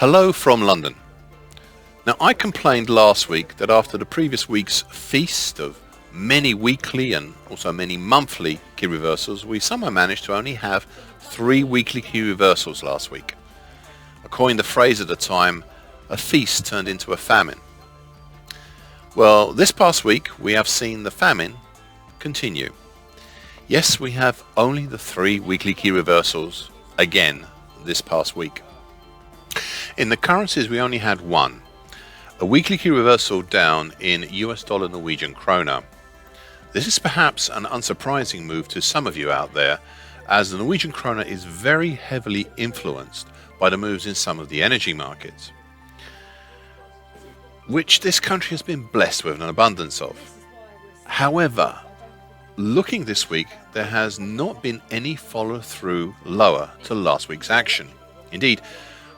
Hello from London. Now, I complained last week that after the previous week's feast of many weekly and also many monthly key reversals, we somehow managed to only have 3 weekly key reversals last week. I coined the phrase at the time, a feast turned into a famine. Well, this past week we have seen the famine continue. Yes, we have only the 3 weekly key reversals again this past week. In the currencies we only had one, a weekly key reversal down in US dollar Norwegian krona. This is perhaps an unsurprising move to some of you out there, as the Norwegian krona is very heavily influenced by the moves in some of the energy markets, which this country has been blessed with an abundance of. However, looking this week, there has not been any follow through lower to last week's action. Indeed,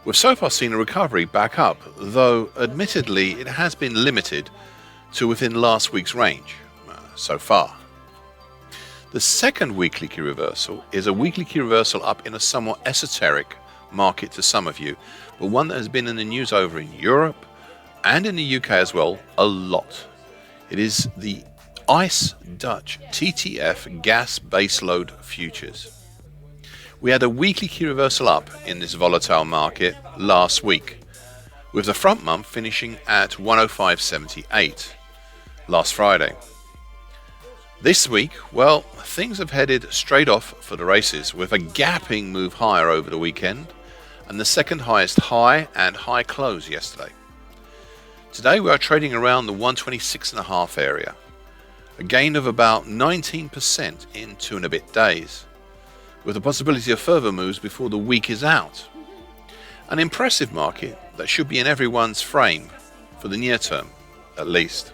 we've so far seen a recovery back up, though admittedly it has been limited to within last week's range so far. The second weekly key reversal is a weekly key reversal up in a somewhat esoteric market to some of you, but one that has been in the news over in Europe and in the UK as well a lot. It is the ICE Dutch TTF gas baseload futures. We had a weekly key reversal up in this volatile market last week, with the front month finishing at 105.78 last Friday. This week, well, things have headed straight off for the races, with a gapping move higher over the weekend and the second highest high and high close yesterday. Today we are trading around the 126.5 area, a gain of about 19% in 2 and a bit days, with the possibility of further moves before the week is out. An impressive market that should be in everyone's frame for the near term, at least.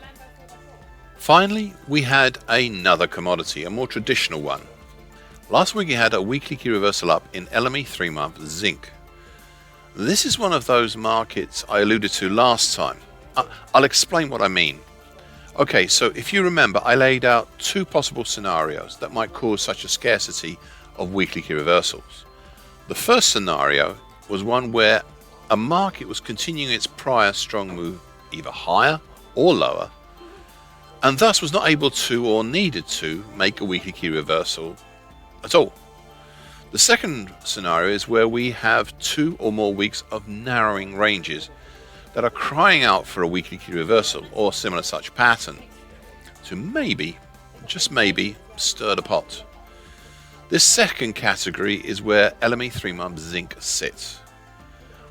Finally, we had another commodity, a more traditional one. Last week we had a weekly key reversal up in LME 3-month zinc. This is one of those markets I alluded to last time. I'll explain what I mean. Okay, so if you remember, I laid out 2 possible scenarios that might cause such a scarcity of weekly key reversals. The first scenario was one where a market was continuing its prior strong move either higher or lower, and thus was not able to or needed to make a weekly key reversal at all. The second scenario is where we have 2 or more weeks of narrowing ranges that are crying out for a weekly key reversal or similar such pattern to maybe, just maybe, stir the pot. This second category is where LME 3-month zinc sits.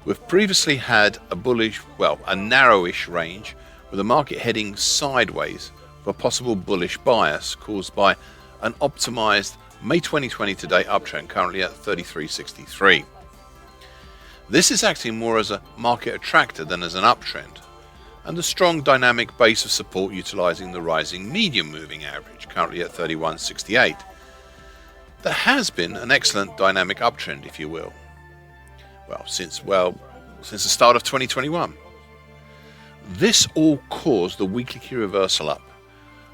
We've previously had a narrowish range with the market heading sideways for a possible bullish bias caused by an optimized May 2020 to date uptrend currently at 33.63. This is acting more as a market attractor than as an uptrend, and a strong dynamic base of support utilizing the rising medium moving average currently at 31.68. There has been an excellent dynamic uptrend, if you will, since the start of 2021. This all caused the weekly key reversal up.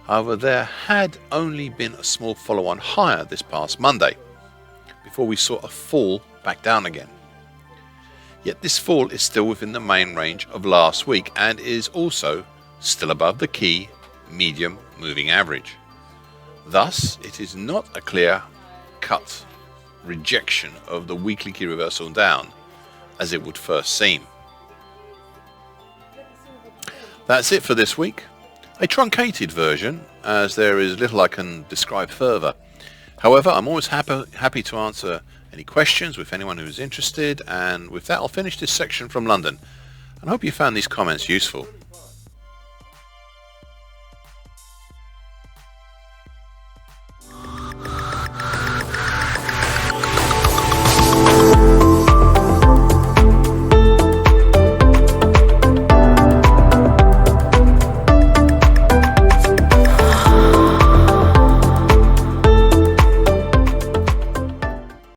However, there had only been a small follow-on higher this past Monday before we saw a fall back down again. Yet this fall is still within the main range of last week and is also still above the key medium moving average. Thus, it is not a clear cut rejection of the weekly key reversal down as it would first seem. That's it for this week. A truncated version, as there is little I can describe further. However, I'm always happy to answer any questions with anyone who is interested, and with that I'll finish this section from London and I hope you found these comments useful.